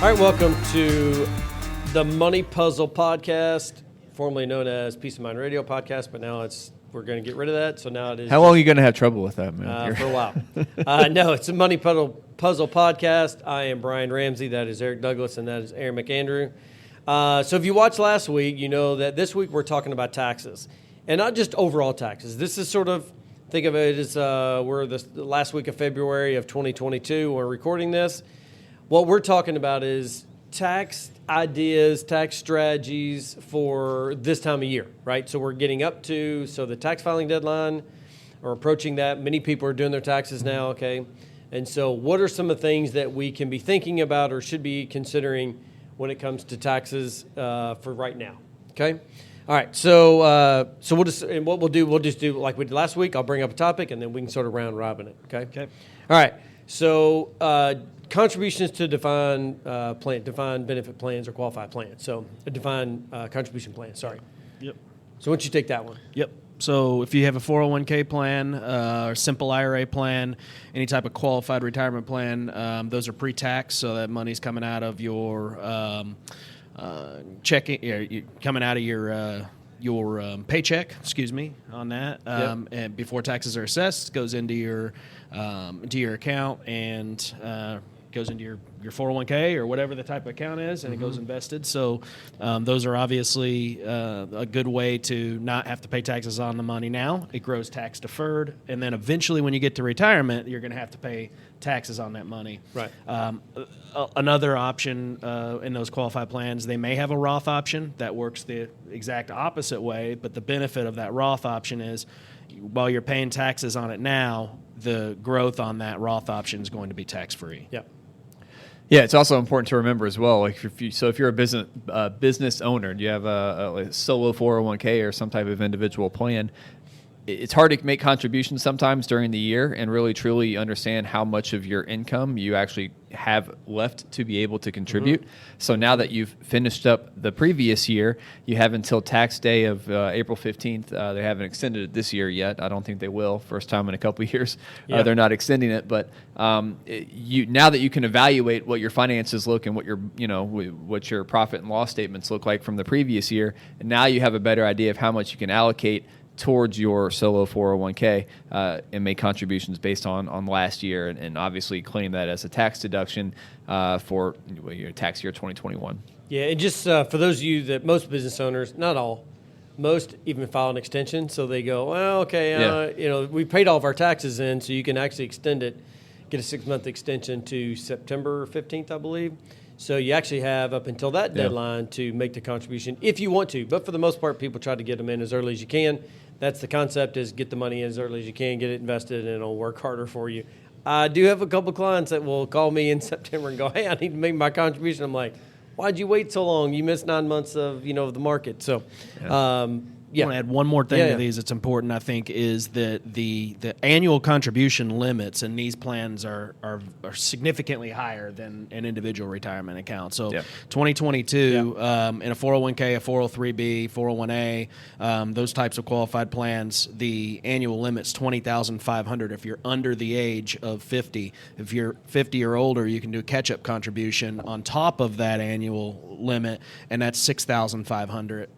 All right, welcome to the Money Puzzle Podcast, formerly known as Peace of Mind Radio Podcast, but now we're going to get rid of that. So now it is. How long are you going to have trouble with that, man? For a while. No, it's a Money Puzzle Podcast. I am Brian Ramsey. That is Eric Douglas, and that is Aaron McAndrew. So if you watched last week, you know that this week we're talking about taxes, and not just overall taxes. This is sort of, think of it as we're the last week of February of 2022. We're recording this. What we're talking about is tax ideas, tax strategies for this time of year, right? So we're getting up to, the tax filing deadline, or approaching that. Many people are doing their taxes now, okay? And so what are some of the things that we can be thinking about or should be considering when it comes to taxes for right now, okay? All right, so we'll just do like we did last week. I'll bring up a topic, and then we can sort of round robin it, okay? Okay. All right, so contributions to defined benefit plans or qualified plans. So a defined contribution plan, sorry. Yep. So why don't you take that one? Yep. So if you have a 401k plan or simple IRA plan, any type of qualified retirement plan, those are pre-tax, so that money's coming out of your coming out of your paycheck. Excuse me on that. And before taxes are assessed, goes into your account and goes into your 401k or whatever the type of account is, and it goes invested. So those are obviously a good way to not have to pay taxes on the money now. It grows tax deferred, and then eventually when you get to retirement, you're going to have to pay taxes on that money. Right. Another option in those qualified plans, they may have a Roth option that works the exact opposite way, but the benefit of that Roth option is while you're paying taxes on it now, the growth on that Roth option is going to be tax-free. Yeah. Yeah, it's also important to remember as well. Like if you're a business owner, and you have a solo 401k or some type of individual plan, it's hard to make contributions sometimes during the year and really truly understand how much of your income you actually have left to be able to contribute. So now that you've finished up the previous year, you have until tax day of April 15th. They haven't extended it this year yet. I don't think they will. First time in a couple of years. Yeah. They're not extending it. But now that you can evaluate what your finances look and what your profit and loss statements look like from the previous year, and now you have a better idea of how much you can allocate towards your solo 401k and make contributions based on last year, and obviously claim that as a tax deduction for your tax year 2021. Yeah, and just for those of you that most business owners, not all, most even file an extension. So they go, well, okay, we paid all of our taxes in, so you can actually extend it, get a 6-month extension to September 15th, I believe. So you actually have up until that deadline to make the contribution if you want to. But for the most part, people try to get them in as early as you can. That's the concept, is get the money in as early as you can, get it invested, and it'll work harder for you. I do have a couple clients that will call me in September and go, hey, I need to make my contribution. I'm like, why'd you wait so long? You missed 9 months of the market. So, I want to add one more thing to these that's important, I think, is that the annual contribution limits in these plans are significantly higher than an individual retirement account. So 2022, in a 401k, a 403b, 401a, those types of qualified plans, the annual limit's $20,500 if you're under the age of 50. If you're 50 or older, you can do a catch-up contribution on top of that annual limit, and that's $6,500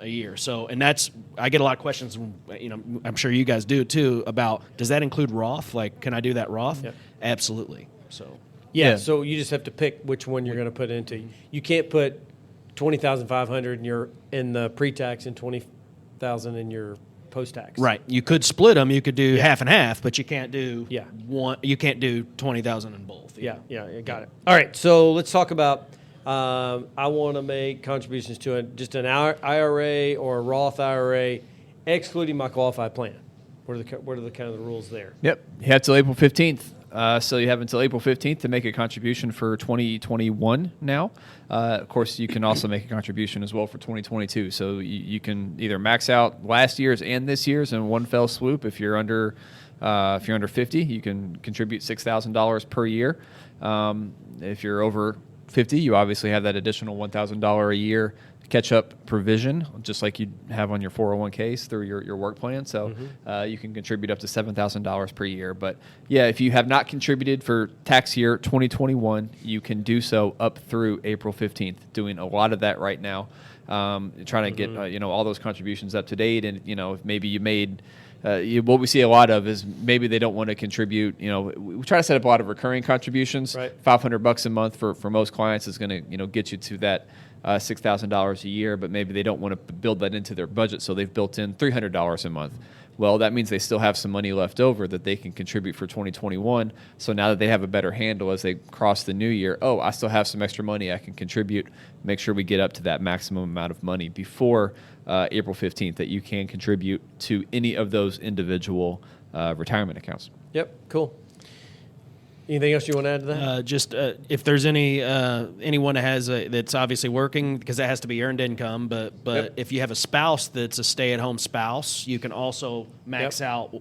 a year. So, and I get a lot of questions, I'm sure you guys do too, about does that include Roth? Like, can I do that Roth? Yep. Absolutely. So, so you just have to pick which one you're going to put into. You can't put $20,500 in the pre-tax and $20,000 in your post-tax. Right. You could split them. You could do half and half, but you can't do one. You can't do $20,000 in both. Yeah, got it. All right, so let's talk about. I want to make contributions to just an IRA or a Roth IRA, excluding my qualified plan. What are the kind of the rules there? Yep, you have till April 15th. So you have until April 15th to make a contribution for 2021 now. Of course, you can also make a contribution as well for 2022. So you can either max out last year's and this year's in one fell swoop. If you're under 50, you can contribute $6,000 per year. If you're over 50, you obviously have that additional $1,000 a year catch-up provision, just like you have on your 401ks through your work plan. So you can contribute up to $7,000 per year. But, yeah, if you have not contributed for tax year 2021, you can do so up through April 15th, doing a lot of that right now, trying to get all those contributions up to date. And, if maybe you made what we see a lot of is maybe they don't want to contribute. We try to set up a lot of recurring contributions. Right. $500 a month for most clients is going to get you to that $6,000 a year, but maybe they don't want to build that into their budget, so they've built in $300 a month. Well, that means they still have some money left over that they can contribute for 2021. So now that they have a better handle as they cross the new year, I still have some extra money I can contribute. Make sure we get up to that maximum amount of money before April 15th that you can contribute to any of those individual retirement accounts. Yep, cool. Anything else you want to add to that? Just if there's anyone that has that's obviously working, because that has to be earned income. But if you have a spouse that's a stay-at-home spouse, you can also max out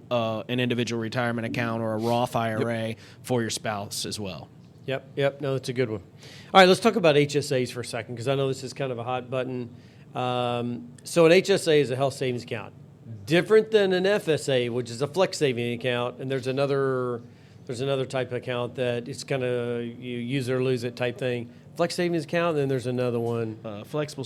an individual retirement account or a Roth IRA for your spouse as well. Yep. No, that's a good one. All right, let's talk about HSAs for a second, because I know this is kind of a hot button. So an HSA is a health savings account, different than an FSA, which is a flex saving account, and there's another type of account that it's kind of you use it or lose it type thing. Flex savings account, and then there's another one. Flexible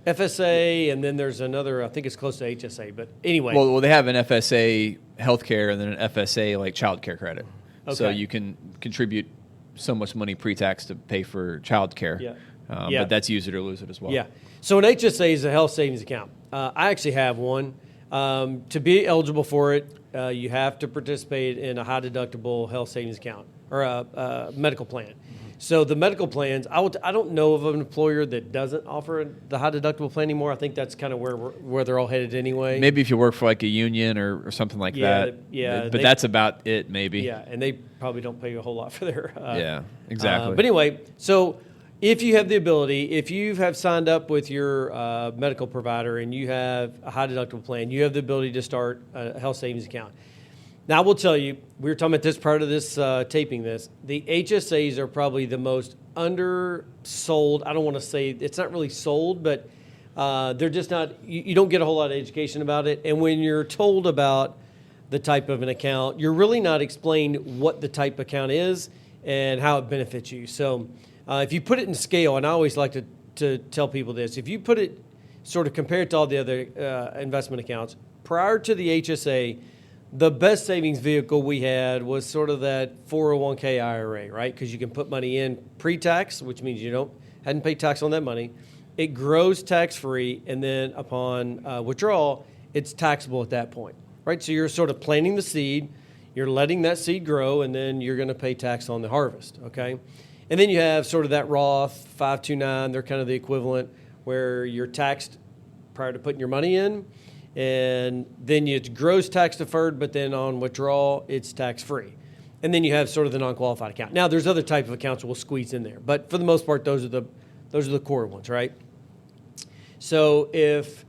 FSA, and then there's another, I think it's close to HSA. But anyway. Well, they have an FSA healthcare and then an FSA like child care credit. Okay. So you can contribute so much money pre-tax to pay for child care. Yeah. But that's use it or lose it as well. Yeah. So an HSA is a health savings account. I actually have one. To be eligible for it, you have to participate in a high deductible health savings account or a medical plan. So the medical plans, I don't know of an employer that doesn't offer the high deductible plan anymore. I think that's kind of where they're all headed anyway. Maybe if you work for like a union or something like that. Yeah. But that's about it, maybe. Yeah, and they probably don't pay a whole lot for their. Yeah, exactly. But anyway, so if you have the ability, if you have signed up with your medical provider and you have a high deductible plan, you have the ability to start a health savings account. Now, I will tell you, we were talking about this prior to this taping this. The HSAs are probably the most undersold. I don't want to say it's not really sold, but they're just not. You don't get a whole lot of education about it. And when you're told about the type of an account, you're really not explained what the type of account is and how it benefits you. So if you put it in scale, and I always like to tell people this, if you put it sort of compared to all the other investment accounts, prior to the HSA, the best savings vehicle we had was sort of that 401k IRA, right? Because you can put money in pre-tax, which means you hadn't paid tax on that money. It grows tax-free, and then upon withdrawal, it's taxable at that point, right? So you're sort of planting the seed, you're letting that seed grow, and then you're going to pay tax on the harvest, okay? And then you have sort of that Roth 529, they're kind of the equivalent, where you're taxed prior to putting your money in, and then it's gross tax deferred, but then on withdrawal, it's tax-free. And then you have sort of the non-qualified account. Now, there's other type of accounts we'll squeeze in there, but for the most part, those are the core ones, right? So if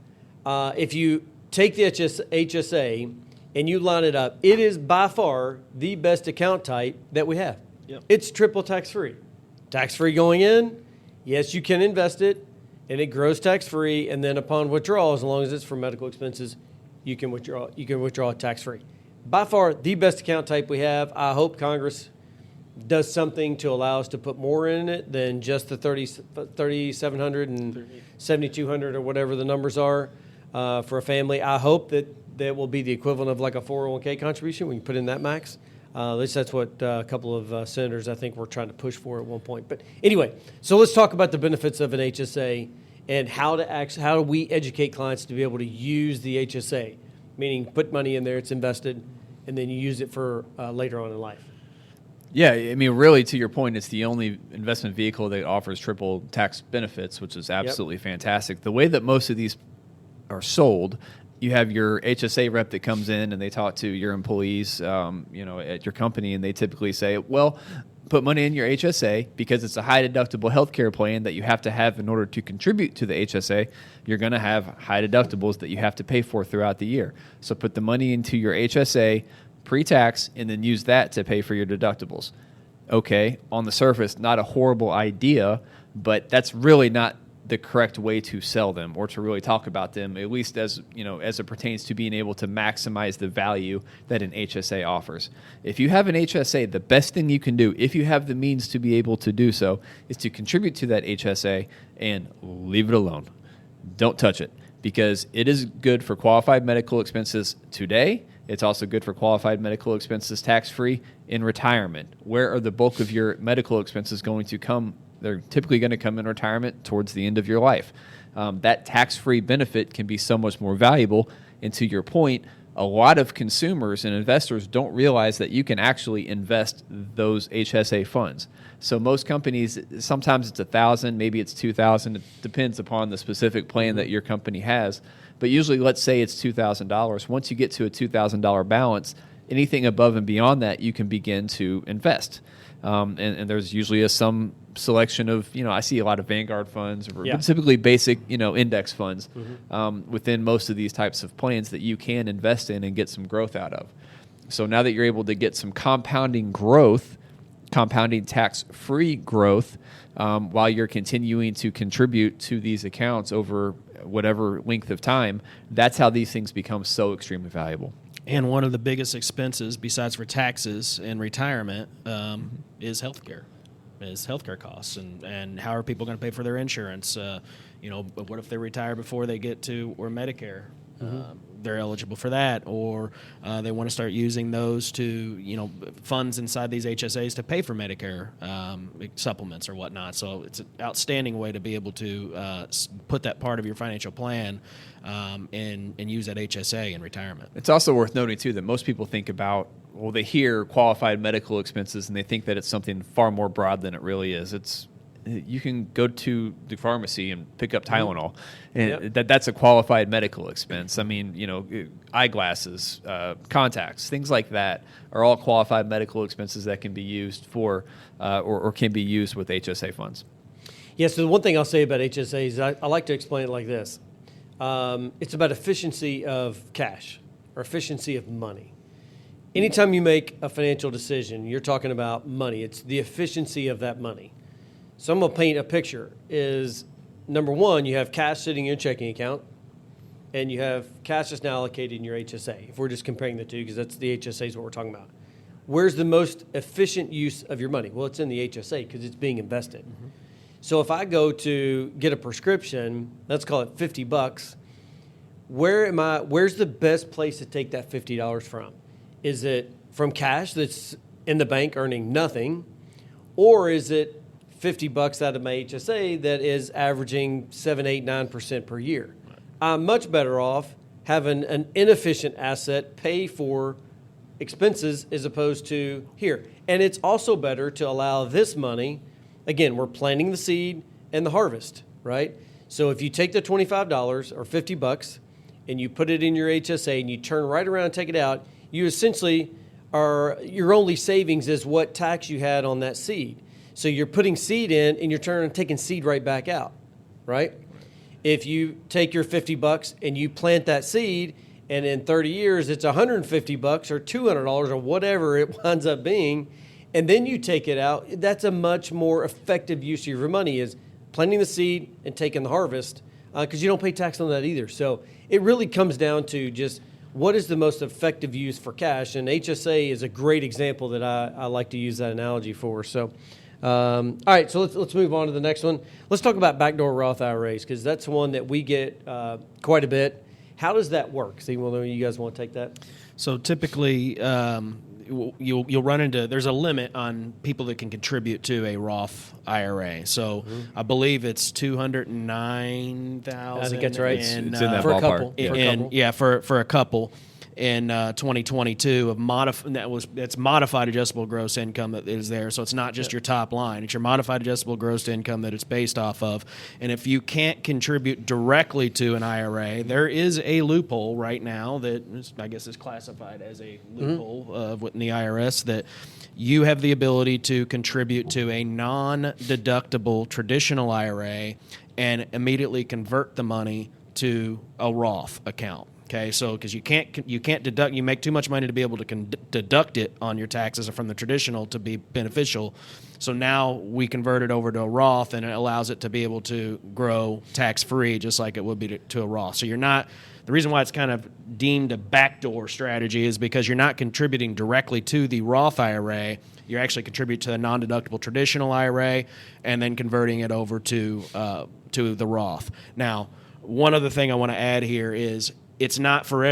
you take the HSA and you line it up, it is by far the best account type that we have. Yep. It's triple tax-free. Tax-free going in, yes, you can invest it, and it grows tax-free, and then upon withdrawal, as long as it's for medical expenses, you can withdraw it tax-free. By far, the best account type we have. I hope Congress does something to allow us to put more in it than just the 3,700 and 7,200 or whatever the numbers are for a family. I hope that will be the equivalent of like a 401k contribution when you put in that max. At least that's what a couple of senators, I think, were trying to push for at one point. But anyway, so let's talk about the benefits of an HSA and how do we educate clients to be able to use the HSA, meaning put money in there, it's invested, and then you use it for later on in life. Yeah, I mean, really, to your point, it's the only investment vehicle that offers triple tax benefits, which is absolutely fantastic. The way that most of these are sold, you have your HSA rep that comes in and they talk to your employees, at your company, and they typically say, well, put money in your HSA because it's a high deductible healthcare plan that you have to have in order to contribute to the HSA. You're going to have high deductibles that you have to pay for throughout the year. So put the money into your HSA pre-tax and then use that to pay for your deductibles. Okay, on the surface, not a horrible idea, but that's really not the correct way to sell them or to really talk about them, at least as as it pertains to being able to maximize the value that an HSA offers. If you have an HSA, the best thing you can do, if you have the means to be able to do so, is to contribute to that HSA and leave it alone. Don't touch it, because it is good for qualified medical expenses today. It's also good for qualified medical expenses tax-free in retirement. Where are the bulk of your medical expenses going to come? They're typically going to come in retirement towards the end of your life. That tax-free benefit can be so much more valuable. And to your point, a lot of consumers and investors don't realize that you can actually invest those HSA funds. So most companies, sometimes it's $1,000, maybe it's $2,000. It depends upon the specific plan that your company has. But usually, let's say it's $2,000. Once you get to a $2,000 balance, anything above and beyond that, you can begin to invest. And there's usually some selection of, I see a lot of Vanguard funds, but typically basic, index funds within most of these types of plans that you can invest in and get some growth out of. So now that you're able to get some compounding tax-free growth, while you're continuing to contribute to these accounts over whatever length of time, that's how these things become so extremely valuable. And one of the biggest expenses, besides for taxes in retirement, is healthcare. Healthcare costs, and how are people going to pay for their insurance? What if they retire before they get to or Medicare? They're eligible for that, or they want to start using those to funds inside these HSAs to pay for Medicare supplements or whatnot. So it's an outstanding way to be able to put that part of your financial plan and use that HSA in retirement. It's also worth noting too that most people think about, they hear qualified medical expenses and they think that it's something far more broad than it really is. You can go to the pharmacy and pick up Tylenol, and that's a qualified medical expense. I mean, eyeglasses, contacts, things like that are all qualified medical expenses that can be used for or can be used with HSA funds. Yeah, so the one thing I'll say about HSAs, I like to explain it like this. It's about efficiency of cash or efficiency of money. Anytime you make a financial decision, you're talking about money. It's the efficiency of that money. So I'm going to paint a picture. Is number one, you have cash sitting in your checking account, and you have cash that's now allocated in your HSA. If we're just comparing the two, because that's the HSA is what we're talking about. Where's the most efficient use of your money? Well, it's in the HSA because it's being invested. Mm-hmm. So if I go to get a prescription, let's call it $50, where's the best place to take that $50 from? Is it from cash that's in the bank earning nothing, or is it $50 out of my HSA that is averaging 7, 8, 9% per year? Right. I'm much better off having an inefficient asset pay for expenses as opposed to here. And it's also better to allow this money, again, we're planting the seed and the harvest, right? So if you take the $25 or $50 and you put it in your HSA and you turn right around and take it out, you essentially your only savings is what tax you had on that seed. So you're putting seed in and you're taking seed right back out, right? If you take your $50 and you plant that seed, and in 30 years it's $150 or $200 or whatever it winds up being, and then you take it out, that's a much more effective use of your money, is planting the seed and taking the harvest, because you don't pay tax on that either. So it really comes down to just what is the most effective use for cash, and HSA is a great example that I like to use that analogy for. So, all right, so let's move on to the next one. Let's talk about backdoor Roth IRAs, because that's one that we get quite a bit. How does that work? So you guys want to take that? So typically, you'll run into, there's a limit on people that can contribute to a Roth IRA. So I believe it's 209,000. I think that's right. It's in that for ballpark. For a couple. In 2022 that's modified adjustable gross income that is there. So it's not just your top line. It's your modified adjustable gross income that it's based off of. And if you can't contribute directly to an IRA, there is a loophole right now that I guess is classified as a loophole in the IRS, that you have the ability to contribute to a non-deductible traditional IRA and immediately convert the money to a Roth account. Okay, so because you can't deduct, you make too much money to be able to deduct it on your taxes from the traditional to be beneficial. So now we convert it over to a Roth, and it allows it to be able to grow tax free, just like it would be to a Roth. So you're not. The reason why it's kind of deemed a backdoor strategy is because you're not contributing directly to the Roth IRA. You're actually contributing to the non-deductible traditional IRA, and then converting it over to the Roth. Now, one other thing I want to add here is it's not for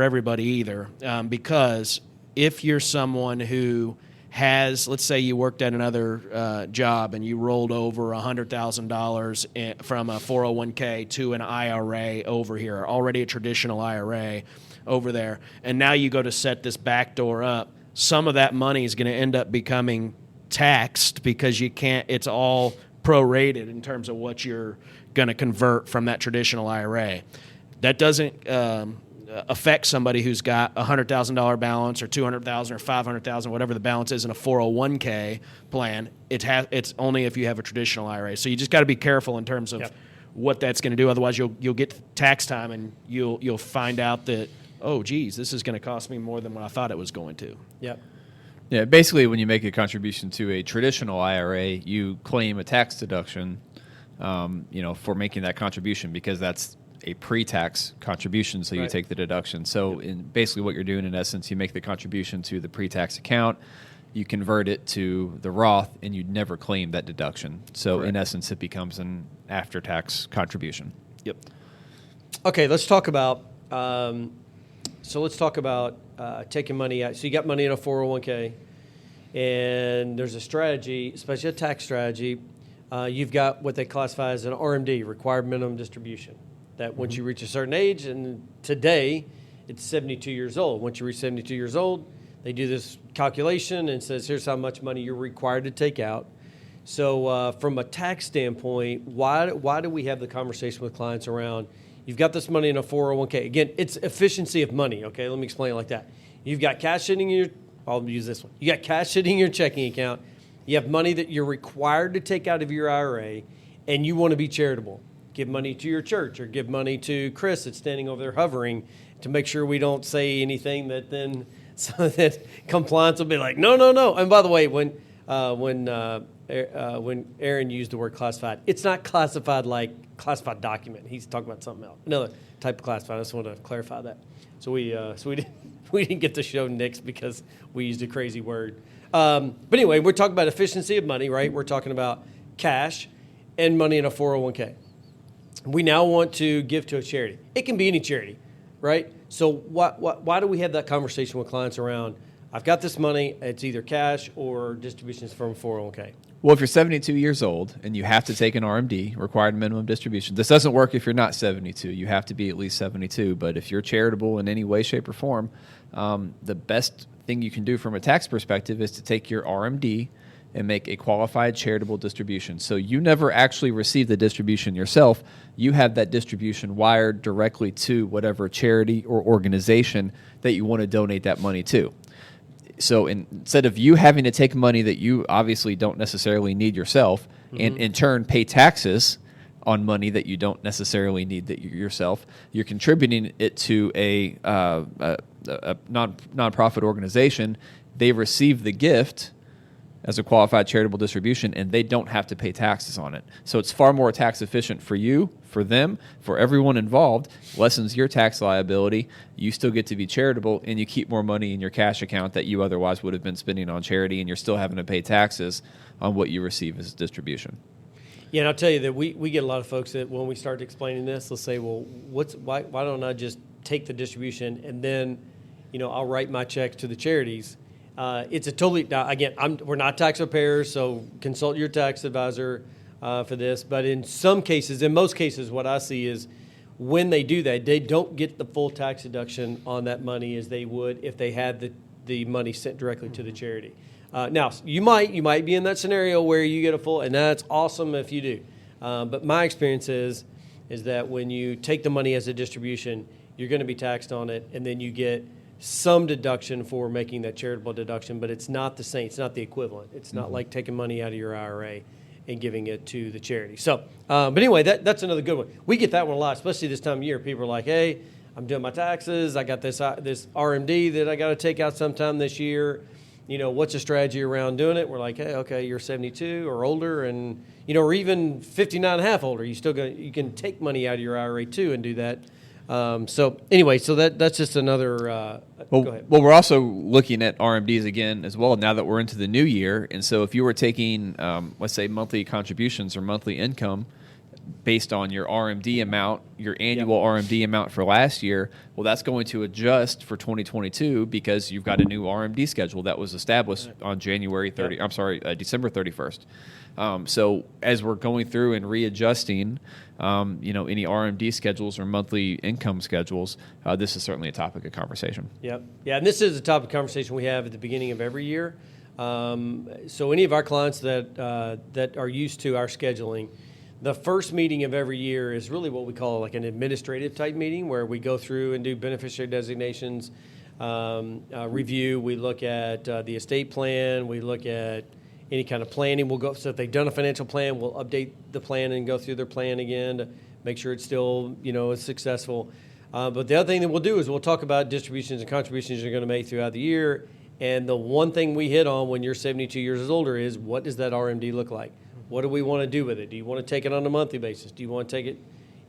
everybody either, because if you're someone who has, let's say you worked at another job and you rolled over $100,000 from a 401k to an IRA over here, already a traditional IRA over there, and now you go to set this backdoor up, some of that money is going to end up becoming taxed because you can't. It's all prorated in terms of what you're going to convert from that traditional IRA. That doesn't affect somebody who's got a $100,000 balance or $200,000 or $500,000, whatever the balance is in a 401k plan. It's only if you have a traditional IRA. So you just got to be careful in terms of what that's going to do. Otherwise, you'll get tax time and you'll find out that, oh, geez, this is going to cost me more than what I thought it was going to. Yep. Yeah, basically, when you make a contribution to a traditional IRA, you claim a tax deduction, for making that contribution because that's a pre-tax contribution, so you take the deduction. So basically what you're doing, in essence, you make the contribution to the pre-tax account, you convert it to the Roth, and you never claim that deduction. So in essence, it becomes an after-tax contribution. Yep. Okay, let's talk about taking money out. So you got money in a 401k, and there's a strategy, especially a tax strategy. You've got what they classify as an RMD, required minimum distribution. That once you reach a certain age, and today it's 72 years old. Once you reach 72 years old, they do this calculation and says, here's how much money you're required to take out. So from a tax standpoint, why do we have the conversation with clients around, you've got this money in a 401k. Again, it's efficiency of money, okay? Let me explain it like that. You've got cash sitting in your, I'll use this one. You got cash sitting in your checking account. You have money that you're required to take out of your IRA, and you want to be charitable. Give money to your church or give money to Chris that's standing over there hovering to make sure we don't say anything that then so that compliance will be like, no. And by the way, when Aaron used the word classified, it's not classified like classified document. He's talking about something else, another type of classified. I just want to clarify that. So we didn't get to show Nick's because we used a crazy word. But anyway, we're talking about efficiency of money, right? We're talking about cash and money in a 401k. We now want to give to a charity. It can be any charity, right? So why do we have that conversation with clients around, I've got this money, it's either cash or distributions from 401k? Well, if you're 72 years old and you have to take an RMD, required minimum distribution, this doesn't work if you're not 72. You have to be at least 72. But if you're charitable in any way, shape, or form, the best thing you can do from a tax perspective is to take your RMD and make a qualified charitable distribution. So you never actually receive the distribution yourself. You have that distribution wired directly to whatever charity or organization that you want to donate that money to. So instead of you having to take money that you obviously don't necessarily need yourself, and in turn pay taxes on money that you don't necessarily need yourself, you're contributing it to a nonprofit organization. They receive the gift as a qualified charitable distribution, and they don't have to pay taxes on it. So it's far more tax efficient for you, for them, for everyone involved, lessens your tax liability, you still get to be charitable, and you keep more money in your cash account that you otherwise would have been spending on charity, and you're still having to pay taxes on what you receive as distribution. Yeah, and I'll tell you that we get a lot of folks that when we start explaining this, they'll say, well, why don't I just take the distribution and then, I'll write my checks to the charities. It's a totally, now again, we're not tax preparers, so consult your tax advisor for this. But in most cases, what I see is when they do that, they don't get the full tax deduction on that money as they would if they had the money sent directly to the charity. Now, you might be in that scenario where you get a full, and that's awesome if you do. But my experience is that when you take the money as a distribution, you're going to be taxed on it, and then you get some deduction for making that charitable deduction, but it's not the same. It's not the equivalent. It's not like taking money out of your IRA and giving it to the charity. So, but anyway, that's another good one. We get that one a lot, especially this time of year. People are like, hey, I'm doing my taxes. I got this RMD that I got to take out sometime this year. What's the strategy around doing it? We're like, hey, okay, you're 72 or older, and or even 59 and a half older. You can take money out of your IRA too and do that. So that's just another. Go ahead. Well, we're also looking at RMDs again as well now that we're into the new year. And so if you were taking, let's say, monthly contributions or monthly income based on your RMD amount, your annual RMD amount for last year, well, that's going to adjust for 2022 because you've got a new RMD schedule that was established on December 31st. So as we're going through and readjusting, any RMD schedules or monthly income schedules, this is certainly a topic of conversation. Yep. Yeah, and this is a topic of conversation we have at the beginning of every year. So any of our clients that are used to our scheduling, the first meeting of every year is really what we call like an administrative type meeting where we go through and do beneficiary designations, review. We look at the estate plan. We look at any kind of planning. So if they've done a financial plan, we'll update the plan and go through their plan again to make sure it's still, is successful. But the other thing that we'll do is we'll talk about distributions and contributions you're going to make throughout the year. And the one thing we hit on when you're 72 years older is what does that RMD look like? What do we want to do with it? Do you want to take it on a monthly basis? Do you want to take it,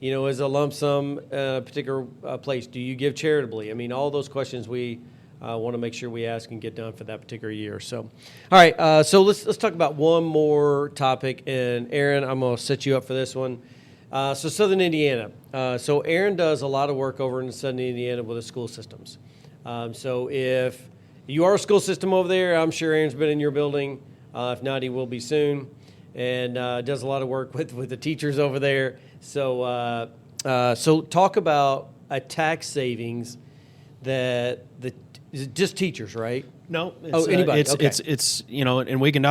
as a lump sum particular place? Do you give charitably? I mean, all those questions we want to make sure we ask and get done for that particular year. So, all right. So let's talk about one more topic. And Aaron, I'm going to set you up for this one. So Southern Indiana. So Aaron does a lot of work over in Southern Indiana with the school systems. So if you are a school system over there, I'm sure Aaron's been in your building. If not, he will be soon. And does a lot of work with the teachers over there. So talk about a tax savings that is it just teachers, right? No. Anybody. Okay. It's and we can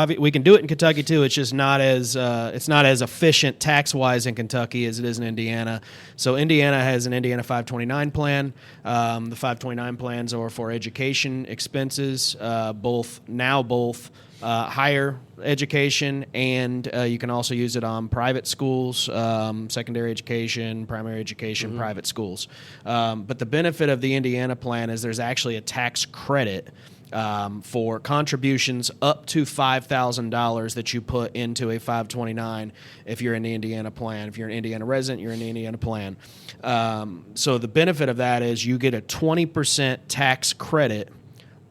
do it in Kentucky too. It's just not as efficient tax wise in Kentucky as it is in Indiana. So Indiana has an Indiana 529 plan. The 529 plans are for education expenses, both higher education, and you can also use it on private schools, secondary education, primary education, private schools. But the benefit of the Indiana plan is there's actually a tax credit for contributions up to $5,000 that you put into a 529 if you're in the Indiana plan. If you're an Indiana resident, you're in the Indiana plan. So the benefit of that is you get a 20% tax credit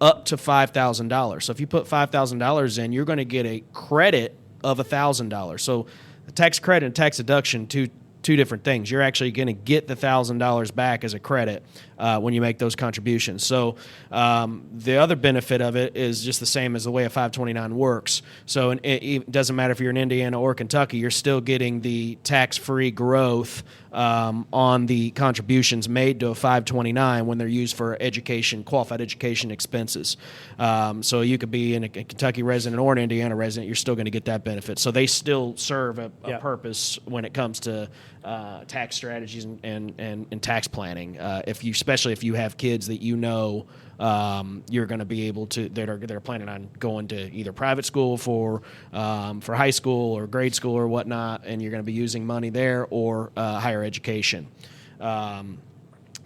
up to $5,000. So if you put $5,000 in, you're going to get a credit of $1,000. So a tax credit and tax deduction, two different things. You're actually going to get the $1,000 back as a credit when you make those contributions. So the other benefit of it is just the same as the way a 529 works. So it doesn't matter if you're in Indiana or Kentucky, you're still getting the tax-free growth on the contributions made to a 529 when they're used for qualified education expenses. So you could be in a Kentucky resident or an Indiana resident, you're still going to get that benefit. So they still serve a purpose when it comes to tax strategies and tax planning. Especially if you have kids that you're going to be able to that are planning on going to either private school for high school or grade school or whatnot, and you're going to be using money there or higher education.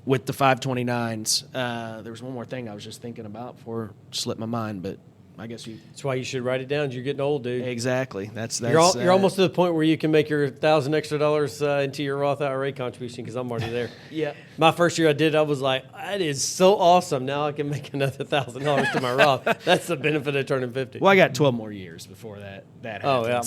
With the 529s, there was one more thing I was just thinking about before it slipped my mind, but I guess that's why you should write it down. You're getting old, dude. Exactly. That's you're almost to the point where you can make your $1,000 extra into your Roth IRA contribution because I'm already there. Yeah. My first year I did, I was like, that is so awesome. Now I can make another $1,000 to my Roth. That's the benefit of turning 50. Well, I got 12 more years before that happened. Oh yeah.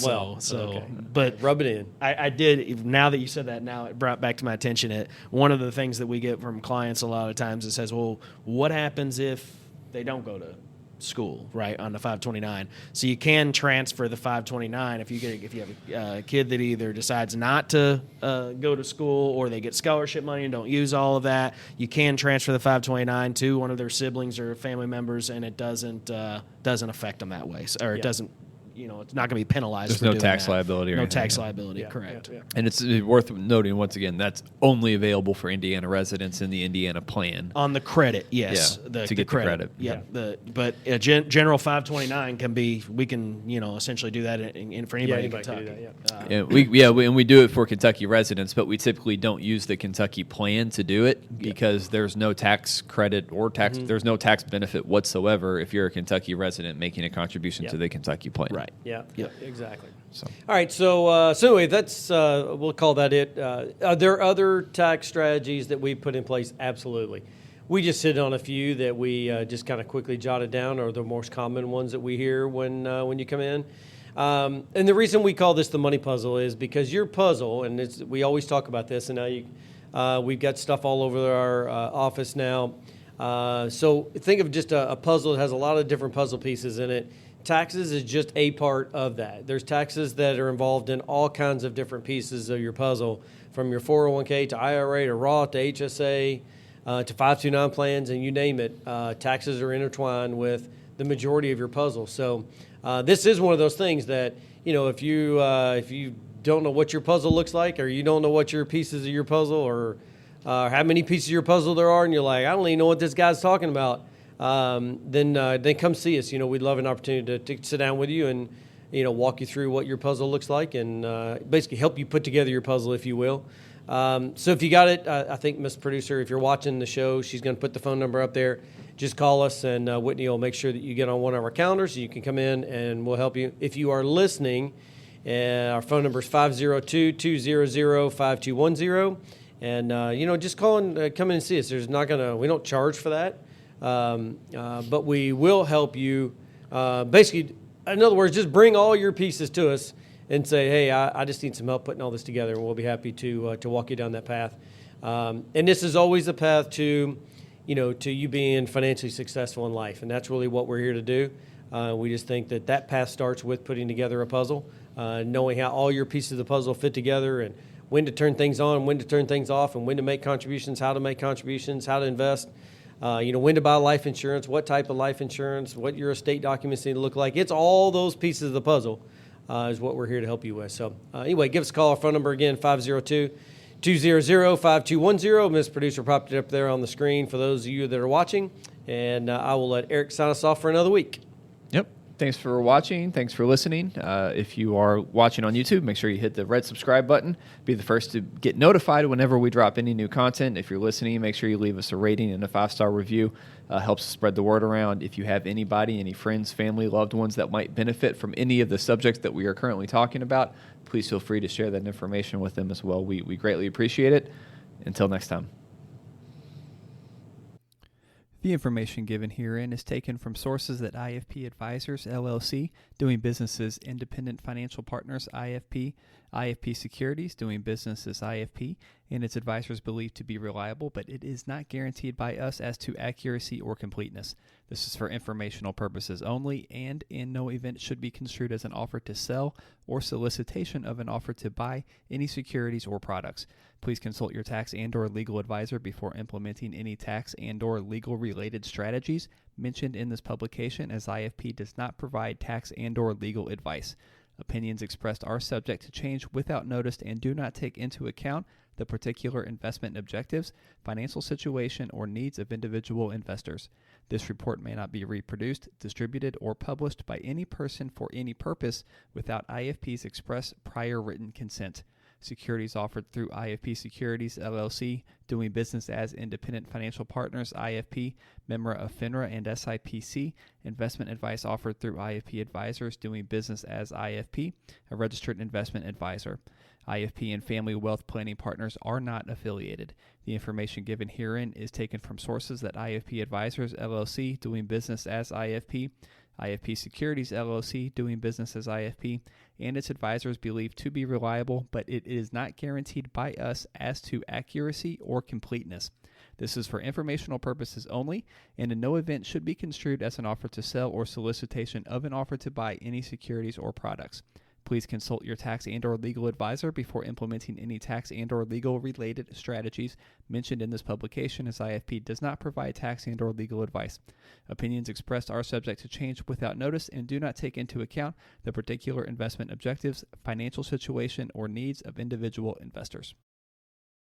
Okay. But rub it in. I did. Now that you said that, now it brought back to my attention that one of the things that we get from clients a lot of times it says, well, what happens if they don't go to school, right, on the 529? So you can transfer the 529 if you have a kid that either decides not to go to school or they get scholarship money and don't use all of that. You can transfer the 529 to one of their siblings or family members, and it doesn't affect them that way, or it doesn't it's not going to be penalized. There's for no doing tax that. liability or No anything. tax liability, correct. Yeah. And it's worth noting once again that's only available for Indiana residents in the Indiana plan. On the credit, yes, Yeah, to get the credit. Yeah, but a general 529 can be. We can essentially do that for anybody in anybody can Kentucky. do that, And we do it for Kentucky residents, but we typically don't use the Kentucky plan to do it because there's no tax credit or tax. There's no tax benefit whatsoever if you're a Kentucky resident making a contribution to the Kentucky plan. Right. Yeah, exactly. So. All right, so anyway, that's we'll call that it. Are there other tax strategies that we put in place? Absolutely. We just hit on a few that we just kind of quickly jotted down, or the most common ones that we hear when you come in. And the reason we call this the money puzzle is because your puzzle, and we always talk about this, and now we've got stuff all over our office now. So think of just a puzzle that has a lot of different puzzle pieces in it. Taxes is just a part of that. There's taxes that are involved in all kinds of different pieces of your puzzle, from your 401k to IRA to Roth to HSA to 529 plans, and you name it. Taxes are intertwined with the majority of your puzzle. So this is one of those things that, if you don't know what your puzzle looks like, or you don't know what your pieces of your puzzle, or how many pieces of your puzzle there are, and you're like, I don't even know what this guy's talking about, then come see us. We'd love an opportunity to sit down with you and walk you through what your puzzle looks like, and basically help you put together your puzzle, if you will. So if you got it, I think Miss Producer, if you're watching the show, she's going to put the phone number up there. Just call us, and Whitney will make sure that you get on one of our calendars so you can come in, and we'll help you. If you are listening, our phone number is 502-200-5210. And, just call and come in and see us. We don't charge for that. But we will help you. Basically, in other words, just bring all your pieces to us and say, hey, I just need some help putting all this together, and we'll be happy to walk you down that path. And this is always a path to you being financially successful in life, and that's really what we're here to do. We just think that path starts with putting together a puzzle, knowing how all your pieces of the puzzle fit together, and when to turn things on, when to turn things off, and when to make contributions, how to make contributions, how to invest, when to buy life insurance, what type of life insurance, what your estate documents need to look like. It's all those pieces of the puzzle is what we're here to help you with. So anyway, give us a call. Our phone number again, 502-200-5210. Ms. Producer popped it up there on the screen for those of you that are watching. And I will let Eric sign us off for another week. Yep. Thanks for watching. Thanks for listening. If you are watching on YouTube, make sure you hit the red subscribe button. Be the first to get notified whenever we drop any new content. If you're listening, make sure you leave us a rating and a 5-star review. Helps spread the word around. If you have any friends, family, loved ones that might benefit from any of the subjects that we are currently talking about, please feel free to share that information with them as well. We greatly appreciate it. Until next time. The information given herein is taken from sources that IFP Advisors, LLC, doing business as Independent Financial Partners, IFP, IFP Securities, doing business as IFP, and its advisors believed to be reliable, but it is not guaranteed by us as to accuracy or completeness. This is for informational purposes only, and in no event should be construed as an offer to sell or solicitation of an offer to buy any securities or products. Please consult your tax and/or legal advisor before implementing any tax and/or legal related strategies mentioned in this publication, as IFP does not provide tax and/or legal advice. Opinions expressed are subject to change without notice and do not take into account the particular investment objectives, financial situation, or needs of individual investors. This report may not be reproduced, distributed, or published by any person for any purpose without IFP's express prior written consent. Securities offered through IFP Securities, LLC, doing business as Independent Financial Partners, IFP, member of FINRA and SIPC. Investment advice offered through IFP Advisors, doing business as IFP, a registered investment advisor. IFP and Family Wealth Planning Partners are not affiliated. The information given herein is taken from sources that IFP Advisors, LLC, doing business as IFP, IFP Securities, LLC, doing business as IFP, and its advisors believe to be reliable, but it is not guaranteed by us as to accuracy or completeness. This is for informational purposes only, and in no event should be construed as an offer to sell or solicitation of an offer to buy any securities or products. Please consult your tax and/or legal advisor before implementing any tax and/or legal related strategies mentioned in this publication, as IFP does not provide tax and/or legal advice. Opinions expressed are subject to change without notice and do not take into account the particular investment objectives, financial situation, or needs of individual investors.